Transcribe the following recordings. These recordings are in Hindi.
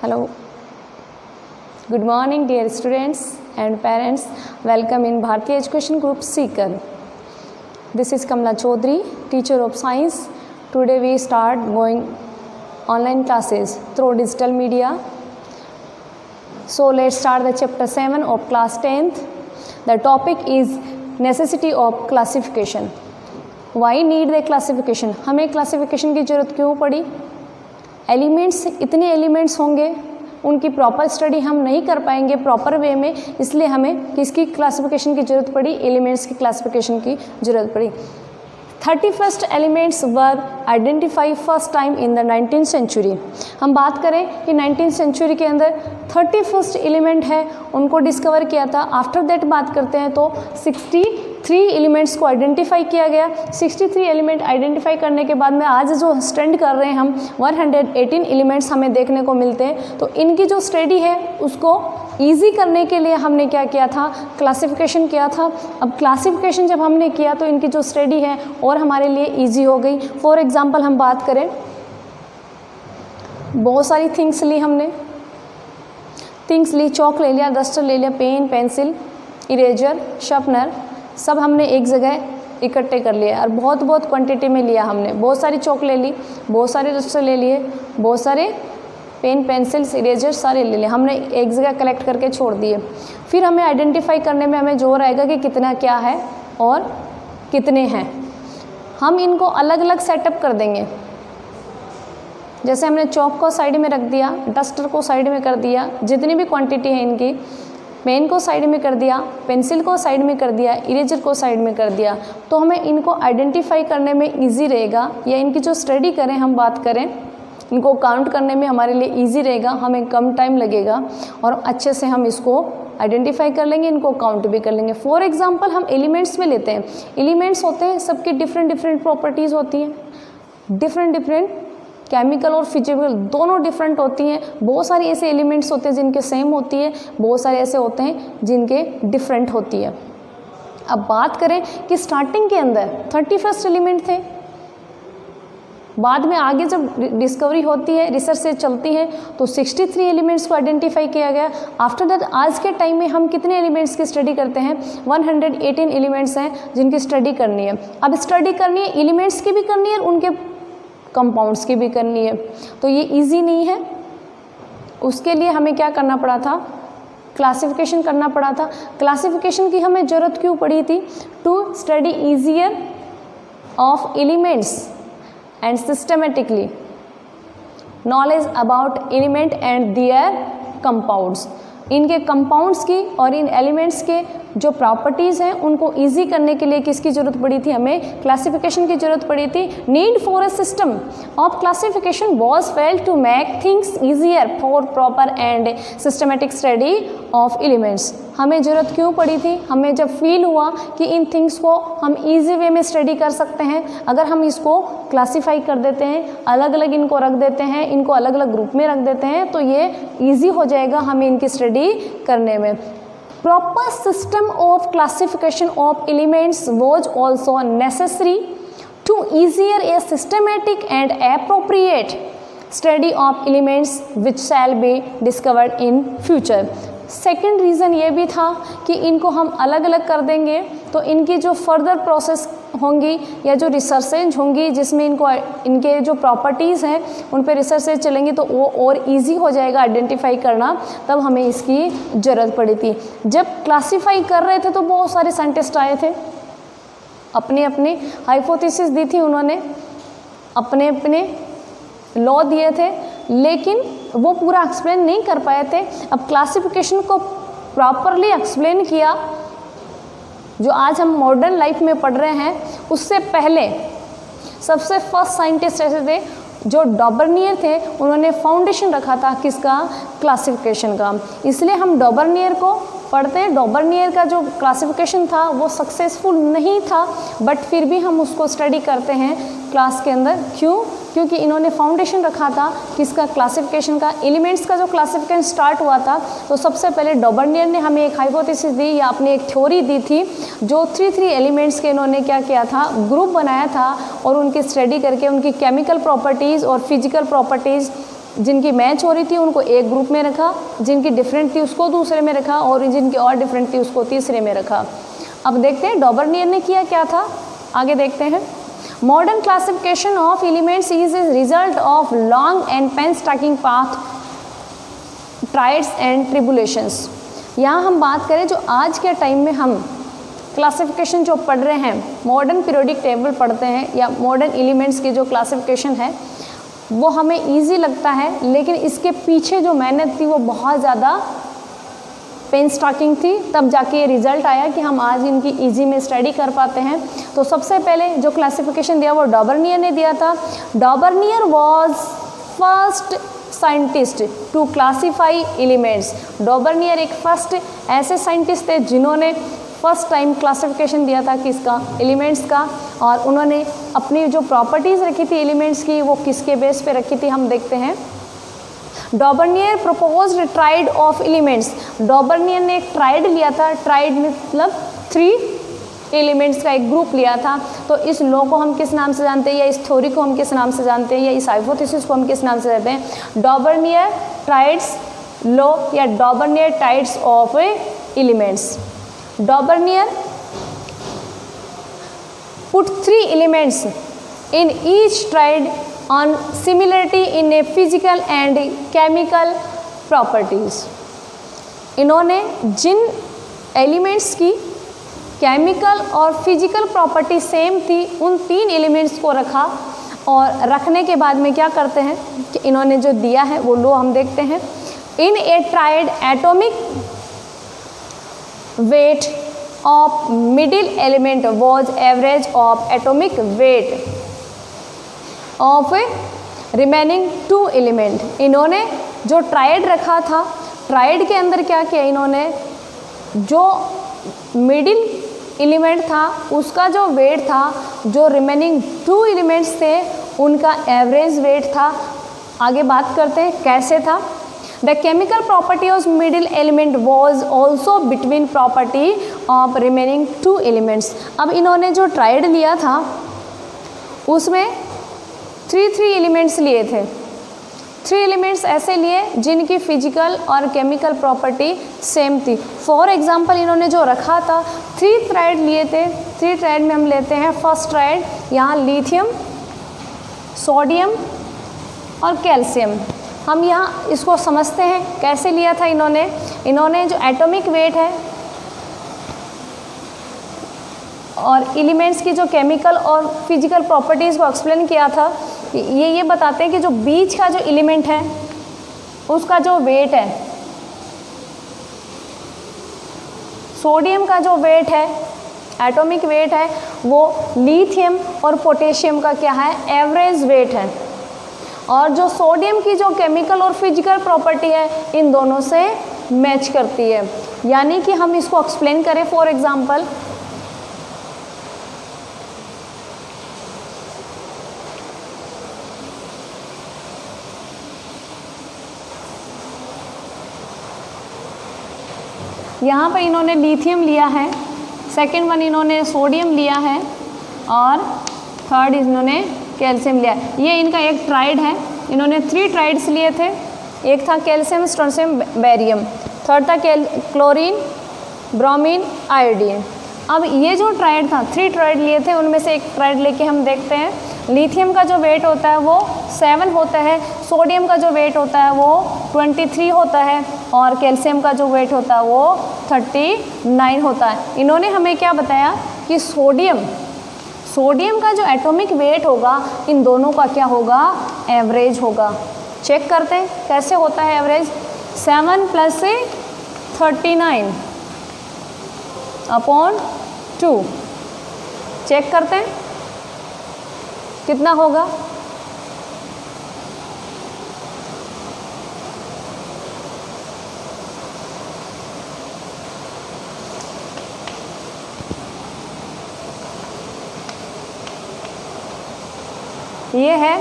Hello. Good morning dear students and parents. Welcome in Bharti Education Group Seeker. This is Kamla Chaudhary, teacher of science. Today we start going online classes through digital media. So let's start the chapter 7 of class 10th. The topic is necessity of classification. Why need the classification? हमें classification की ज़रूरत क्यों पड़ी? एलिमेंट्स, इतने एलिमेंट्स होंगे, उनकी प्रॉपर स्टडी हम नहीं कर पाएंगे प्रॉपर वे में, इसलिए हमें किसकी क्लासिफिकेशन की ज़रूरत पड़ी? एलिमेंट्स की क्लासिफिकेशन की ज़रूरत पड़ी. 31st elements were identify first time in the 19th century. हम बात करें कि 19th सेंचुरी के अंदर 31st एलिमेंट है, उनको डिस्कवर किया था. आफ्टर दैट बात करते हैं तो 63 एलिमेंट्स को आइडेंटिफाई किया गया. 63 एलिमेंट आइडेंटिफाई करने के बाद में आज जो स्टडी कर रहे हैं हम 118 एलिमेंट्स हमें देखने को मिलते हैं. तो इनकी जो स्टडी है उसको ईजी करने के लिए हमने क्या किया था? क्लासिफिकेशन किया था. अब क्लासिफिकेशन जब हमने किया तो इनकी जो स्टडी है और हमारे लिए ईजी हो गई. फॉर एग्जांपल हम बात करें, बहुत सारी थिंग्स ली हमने. थिंग्स ली, चौक ले लिया, डस्टर ले लिया, पेन, पेंसिल, इरेजर, शार्पनर, सब हमने एक जगह इकट्ठे कर लिया और बहुत क्वांटिटी में लिया हमने. बहुत सारी चौक ले ली, बहुत सारे डस्टर ले लिए, बहुत सारे पेन, पेंसिल्स, इरेजर सारे ले लिए, हमने एक जगह कलेक्ट करके छोड़ दिए. फिर हमें आइडेंटिफाई करने में हमें जोर आएगा कि कितना क्या है और कितने हैं. हम इनको अलग अलग सेटअप कर देंगे. जैसे हमने चौक को साइड में रख दिया, डस्टर को साइड में कर दिया, जितनी भी क्वांटिटी है इनकी, पेन को साइड में कर दिया, पेंसिल को साइड में कर दिया, इरेजर को साइड में कर दिया, तो हमें इनको आइडेंटिफाई करने में इजी रहेगा. या इनकी जो स्टडी करें, हम बात करें, इनको काउंट करने में हमारे लिए इजी रहेगा, हमें कम टाइम लगेगा और अच्छे से हम इसको आइडेंटिफाई कर लेंगे, इनको काउंट भी कर लेंगे. फॉर एग्जांपल हम एलिमेंट्स में लेते हैं. एलिमेंट्स होते हैं, सबकी डिफरेंट प्रॉपर्टीज़ होती हैं, डिफरेंट केमिकल और फिजिकल दोनों डिफरेंट होती हैं. बहुत सारे ऐसे एलिमेंट्स होते हैं जिनके सेम होती है, बहुत सारे ऐसे होते हैं जिनके डिफरेंट होती है. अब बात करें कि स्टार्टिंग के अंदर 31st एलिमेंट थे, बाद में आगे जब डिस्कवरी होती है, रिसर्च से चलती है, तो 63 एलिमेंट्स को आइडेंटिफाई किया गया. आफ्टर दैट आज के टाइम में हम कितने एलिमेंट्स की स्टडी करते हैं? 118 एलिमेंट्स हैं जिनकी स्टडी करनी है. अब स्टडी करनी है, एलिमेंट्स की भी करनी है, उनके कंपाउंड्स की भी करनी है. तो ये इजी नहीं है. उसके लिए हमें क्या करना पड़ा था? क्लासिफिकेशन करना पड़ा था. क्लासिफिकेशन की हमें ज़रूरत क्यों पड़ी थी? To study easier of elements and systematically knowledge about element and their compounds. इनके कंपाउंड्स की और इन एलिमेंट्स के जो प्रॉपर्टीज़ हैं उनको इजी करने के लिए किसकी ज़रूरत पड़ी थी? हमें क्लासिफिकेशन की ज़रूरत पड़ी थी. Need for a system of classification was failed to make things easier for proper and systematic study of elements. हमें ज़रूरत क्यों पड़ी थी? हमें जब फील हुआ कि इन थिंग्स को हम ईजी वे में स्टडी कर सकते हैं, अगर हम इसको क्लासीफाई कर देते हैं, अलग अलग इनको रख देते हैं, इनको अलग अलग ग्रुप में रख देते हैं, तो ये ईजी हो जाएगा हमें इनकी स्टडी करने में. Proper system of classification of elements was also necessary to easier a systematic and appropriate study of elements which shall be discovered in future. Second reason ये भी था कि इनको हम अलग अलग कर देंगे तो इनकी जो फर्दर प्रोसेस होंगी या जो रिसर्चेज होंगी जिसमें इनके जो प्रॉपर्टीज़ हैं उन पे रिसर्चेज चलेंगी, तो वो और इजी हो जाएगा आइडेंटिफाई करना. तब हमें इसकी ज़रूरत पड़ी थी. जब क्लासीफाई कर रहे थे तो बहुत सारे साइंटिस्ट आए थे, अपने अपने हाइपोथेसिस दी थी, उन्होंने अपने अपने लॉ दिए थे, लेकिन वो पूरा एक्सप्लेन नहीं कर पाए थे. अब क्लासिफिकेशन को प्रॉपरली एक्सप्लेन किया, जो आज हम मॉडर्न लाइफ में पढ़ रहे हैं, उससे पहले सबसे फर्स्ट साइंटिस्ट ऐसे थे जो डॉबर्नियर थे. उन्होंने फाउंडेशन रखा था किसका? क्लासिफिकेशन का. इसलिए हम डॉबर्नियर को पढ़ते हैं. डॉबर्नियर का जो क्लासिफिकेशन था वो सक्सेसफुल नहीं था, बट फिर भी हम उसको स्टडी करते हैं क्लास के अंदर. क्यों? क्योंकि इन्होंने फाउंडेशन रखा था किसका? क्लासिफिकेशन का. एलिमेंट्स का जो क्लासिफिकेशन स्टार्ट हुआ था तो सबसे पहले डॉबर्नियर ने हमें एक हाइपोथेसिस दी या अपनी एक थ्योरी दी थी, जो 3 एलिमेंट्स के इन्होंने क्या किया था? ग्रुप बनाया था और उनकी स्टडी करके उनकी केमिकल प्रॉपर्टीज़ और फिजिकल प्रॉपर्टीज़ जिनकी मैच हो रही थी उनको एक ग्रुप में रखा, जिनकी डिफरेंट थी उसको दूसरे में रखा, और जिनकी और डिफरेंट थी उसको तीसरे में रखा। अब देखते हैं डॉबरनियर ने किया क्या था, आगे देखते हैं। Modern classification of elements is a result of long and painstaking path triads and tribulations. यहाँ हम बात करें जो आज के टाइम में हम क्लासिफिकेशन जो पढ़ रहे हैं, मॉडर्न पीरियोडिक टेबल पढ़ते हैं या मॉडर्न एलिमेंट्स की जो क्लासिफिकेशन है वो हमें इजी लगता है, लेकिन इसके पीछे जो मेहनत थी वो बहुत ज़्यादा पेन स्टॉकिंग थी, तब जाके ये रिजल्ट आया कि हम आज इनकी इजी में स्टडी कर पाते हैं। तो सबसे पहले जो क्लासिफिकेशन दिया वो डॉबरनियर ने दिया था। Dobereiner was first scientist to classify elements. Dobereiner एक फर्स्ट ऐसे साइंटिस्ट थे जिन्होंने फर्स्ट टाइम क्लासिफिकेशन दिया था किसका, एलिमेंट्स का, और उन्होंने अपनी जो प्रॉपर्टीज़ रखी थी एलिमेंट्स की वो किसके बेस पे रखी थी, हम देखते हैं। डॉबरनियर प्रपोज्ड ट्राइड ऑफ एलिमेंट्स। डॉबरनियर ने एक ट्राइड लिया था, ट्राइड मतलब 3 एलिमेंट्स का एक ग्रुप लिया था। तो इस लॉ को हम किस नाम से जानते हैं, या इस थ्योरी को हम किस नाम से जानते हैं, या इस हाइपोथेसिस को हम किस नाम से जानते हैं? डॉबरनियर ट्राइड्स लॉ या Dobereiner triads of elements. Dornier put 3 elements in each triad on similarity in a physical and chemical properties। इन्होंने जिन एलिमेंट्स की केमिकल और फिजिकल प्रॉपर्टी सेम थी उन 3 एलिमेंट्स को रखा, और रखने के बाद में क्या करते हैं कि इन्होंने जो दिया है वो लो हम देखते हैं। In a triad atomic weight of middle element was average of atomic weight of remaining 2 element। इन्होंने जो ट्राइड रखा था, ट्राइड के अंदर क्या किया इन्होंने, जो मिडिल एलिमेंट था उसका जो वेट था, जो रिमेनिंग 2 एलिमेंट्स थे उनका एवरेज वेट था। आगे बात करते हैं कैसे था। The chemical property of middle element was also between property of remaining 2 elements। अब इन्होंने जो ट्राइड लिया था उसमें 3 एलिमेंट्स लिए थे। 3 एलिमेंट्स ऐसे लिए जिनकी फिजिकल और केमिकल प्रॉपर्टी सेम थी। फॉर एग्जांपल इन्होंने जो रखा था 3 ट्राइड लिए थे। 3 ट्राइड में हम लेते हैं फर्स्ट ट्राइड, यहाँ लिथियम, सोडियम और कैल्शियम। हम यहाँ इसको समझते हैं कैसे लिया था इन्होंने जो एटॉमिक वेट है और एलिमेंट्स की जो केमिकल और फिजिकल प्रॉपर्टीज़ को एक्सप्लेन किया था। ये बताते हैं कि जो बीच का जो एलिमेंट है उसका जो वेट है, सोडियम का जो वेट है, एटॉमिक वेट है, वो लिथियम और पोटेशियम का क्या है, एवरेज वेट है। और जो सोडियम की जो केमिकल और फिजिकल प्रॉपर्टी है इन दोनों से मैच करती है। यानी कि हम इसको एक्सप्लेन करें, फॉर एग्जांपल यहाँ पर इन्होंने लिथियम लिया है, सेकेंड वन इन्होंने सोडियम लिया है और थर्ड इन्होंने कैल्शियम लिया। ये इनका एक ट्राइड है। इन्होंने 3 ट्राइड्स लिए थे। एक था कैल्शियम, स्ट्रोंशियम, बेरियम, थर्ड था क्लोरीन, ब्रोमीन, आयोडीन। अब ये जो ट्राइड था, 3 ट्राइड लिए थे, उनमें से एक ट्राइड लेके हम देखते हैं। लिथियम का जो वेट होता है वो 7 होता है, सोडियम का जो वेट होता है वो 23 होता है और कैल्शियम का जो वेट होता है वो 39 होता है। इन्होंने हमें क्या बताया कि सोडियम का जो एटॉमिक वेट होगा इन दोनों का क्या होगा, एवरेज होगा। चेक करते हैं कैसे होता है एवरेज। 7 + 39 अपॉन 2 चेक करते हैं कितना होगा। ये है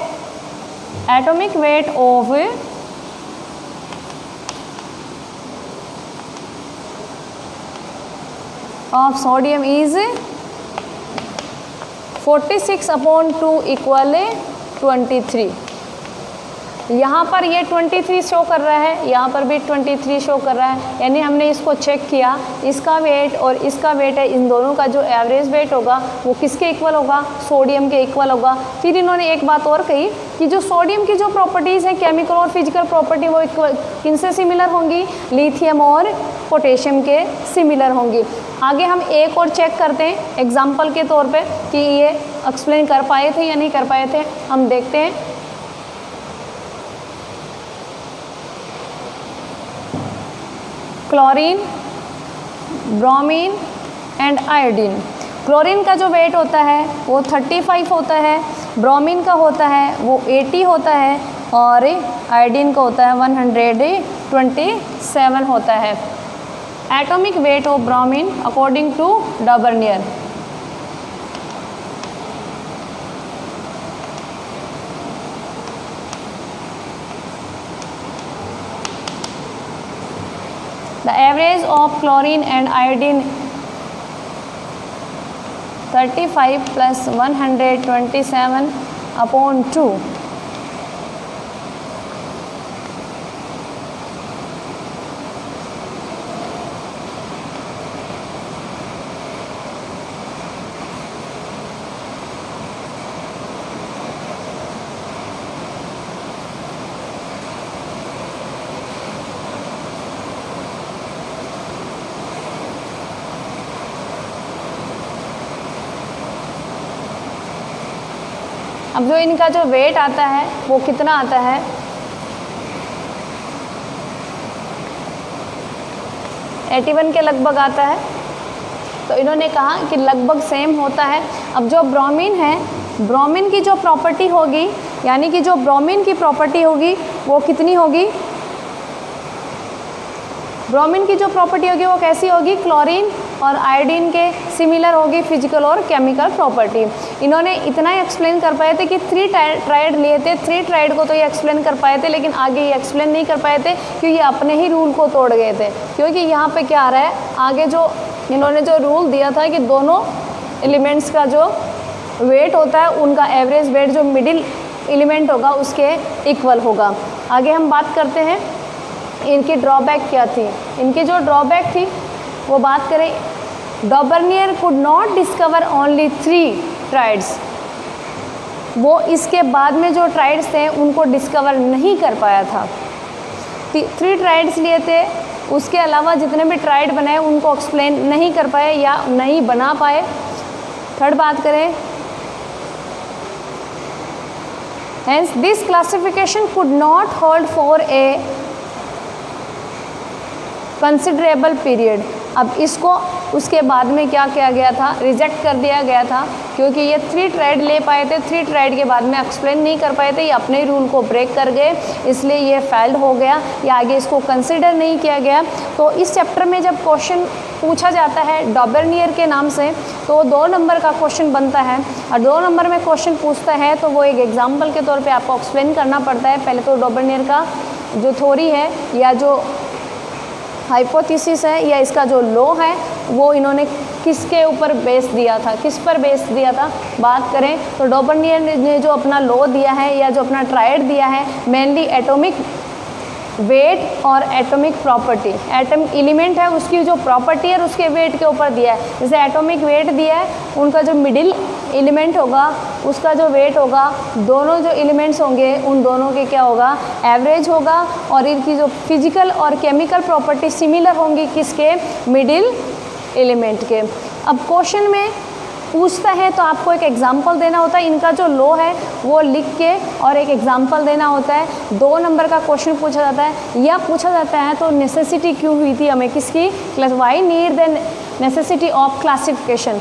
atomic weight of sodium is 46/2 = 23। यहाँ पर ये 23 शो कर रहा है, यहाँ पर भी 23 शो कर रहा है, यानी हमने इसको चेक किया, इसका वेट और इसका वेट है, इन दोनों का जो एवरेज वेट होगा वो किसके इक्वल होगा, सोडियम के इक्वल होगा। फिर इन्होंने एक बात और कही कि जो सोडियम की जो प्रॉपर्टीज़ हैं, केमिकल और फिजिकल प्रॉपर्टी, वो किनसे सिमिलर होंगी, लिथियम और पोटेशियम के सिमिलर होंगी। आगे हम एक और चेक करते हैं एग्जाम्पल के तौर पे कि ये एक्सप्लेन कर पाए थे या नहीं कर पाए थे, हम देखते हैं। Chlorine, bromine and iodine. Chlorine का जो वेट होता है वो 35 होता है, ब्रोमीन का होता है वो 80 होता है और आयोडीन का होता है 127 होता है। Atomic weight of bromine according to Dobereiner. The average of chlorine and iodine 35 plus 127 upon 2. अब जो इनका जो वेट आता है वो कितना आता है, एटी1 के लगभग आता है। तो इन्होंने कहा कि लगभग सेम होता है। अब जो ब्रोमीन है, ब्रोमीन की जो प्रॉपर्टी होगी, यानी कि जो ब्रोमीन की प्रॉपर्टी होगी वो कितनी होगी, ब्रोमीन की जो प्रॉपर्टी होगी वो कैसी होगी, क्लोरीन और आयोडीन के सिमिलर होगी फिजिकल और केमिकल प्रॉपर्टी। इन्होंने इतना ही एक्सप्लेन कर पाए थे कि 3 ट्राइड लिए थे, 3 ट्राइड को तो ये एक्सप्लेन कर पाए थे, लेकिन आगे ये एक्सप्लेन नहीं कर पाए थे क्योंकि ये अपने ही रूल को तोड़ गए थे। क्योंकि यहाँ पे क्या आ रहा है, आगे जो इन्होंने जो रूल दिया था कि दोनों एलिमेंट्स का जो वेट होता है उनका एवरेज वेट जो मिडिल एलिमेंट होगा उसके इक्वल होगा। आगे हम बात करते हैं इनकी ड्रॉबैक क्या थी। इनकी जो ड्रॉबैक थी वो बात करें, Dobereiner could not discover only 3 triads. वो इसके बाद में जो ट्राइड्स थे उनको डिस्कवर नहीं कर पाया था। 3 ट्राइड्स लिए थे, उसके अलावा जितने भी ट्राइड बनाए उनको एक्सप्लेन नहीं कर पाए या नहीं बना पाए। थर्ड बात करें, hence this classification could not hold for a considerable period. अब इसको उसके बाद में क्या किया गया था, रिजेक्ट कर दिया गया था, क्योंकि ये 3 ट्राइड ले पाए थे, 3 ट्राइड के बाद में एक्सप्लेन नहीं कर पाए थे, ये अपने रूल को ब्रेक कर गए, इसलिए ये फेल्ड हो गया, या आगे इसको कंसिडर नहीं किया गया। तो इस चैप्टर में जब क्वेश्चन पूछा जाता है डबर्नियर के नाम से तो 2 नंबर का क्वेश्चन बनता है, और 2 नंबर में क्वेश्चन पूछता है तो वो एक एग्जाम्पल के तौर पर आपको एक्सप्लेन करना पड़ता है। पहले तो डबर्नियर का जो थ्योरी है या जो हाइपोथेसिस है या इसका जो लॉ है वो इन्होंने किसके ऊपर बेस दिया था, किस पर बेस दिया था। बात करें तो डबर्नियर ने जो अपना लॉ दिया है या जो अपना ट्राइड दिया है, मेनली एटॉमिक वेट और एटॉमिक प्रॉपर्टी, एटम एलिमेंट है उसकी जो प्रॉपर्टी है उसके वेट के ऊपर दिया है। जैसे एटॉमिक वेट दिया है, उनका जो मिडिल एलिमेंट होगा उसका जो वेट होगा, दोनों जो एलिमेंट्स होंगे उन दोनों के क्या होगा, एवरेज होगा, और इनकी जो फिजिकल और केमिकल प्रॉपर्टी सिमिलर होंगी किसके, मिडिल एलिमेंट के। अब क्वेश्चन में पूछता है तो आपको एक एग्जाम्पल देना होता है, इनका जो लॉ है वो लिख के और एक एग्जाम्पल देना होता है। 2 नंबर का क्वेश्चन पूछा जाता है, या पूछा जाता है तो नेसेसिटी क्यों हुई थी हमें किसकी, why need the necessity of classification.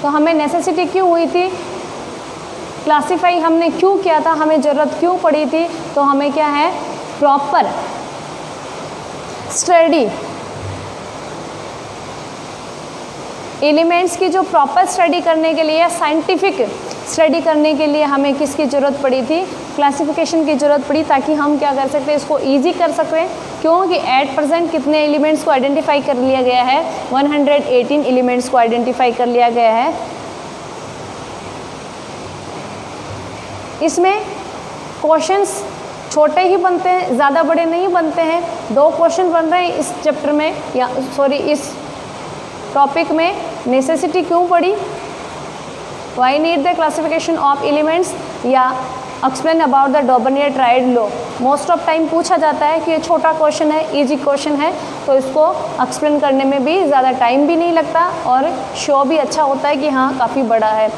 तो हमें नेसेसिटी क्यों हुई थी, क्लासीफाई हमने क्यों किया था, हमें ज़रूरत क्यों पड़ी थी। तो हमें क्या है, प्रॉपर स्टडी, एलिमेंट्स की जो प्रॉपर स्टडी करने के लिए, साइंटिफिक स्टडी करने के लिए हमें किसकी ज़रूरत पड़ी थी, क्लासिफिकेशन की ज़रूरत पड़ी, ताकि हम क्या कर सकते हैं, इसको ईजी कर सकें। क्योंकि एट प्रेजेंट कितने एलिमेंट्स को आइडेंटिफाई कर लिया गया है, 118 एलिमेंट्स को आइडेंटिफाई कर लिया गया है। इसमें क्वेश्चंस छोटे ही बनते हैं, ज़्यादा बड़े नहीं बनते हैं। 2 क्वेश्चन बन रहे हैं इस चैप्टर में, या सॉरी इस टॉपिक में। नेसेसिटी क्यों पड़ी, why need the classification of elements, या explain about the Dobereiner triad law. Most of time पूछा जाता है कि ये छोटा क्वेश्चन है, इजी क्वेश्चन है, तो इसको एक्सप्लेन करने में भी ज़्यादा टाइम भी नहीं लगता और शो भी अच्छा होता है कि हाँ काफ़ी बड़ा है।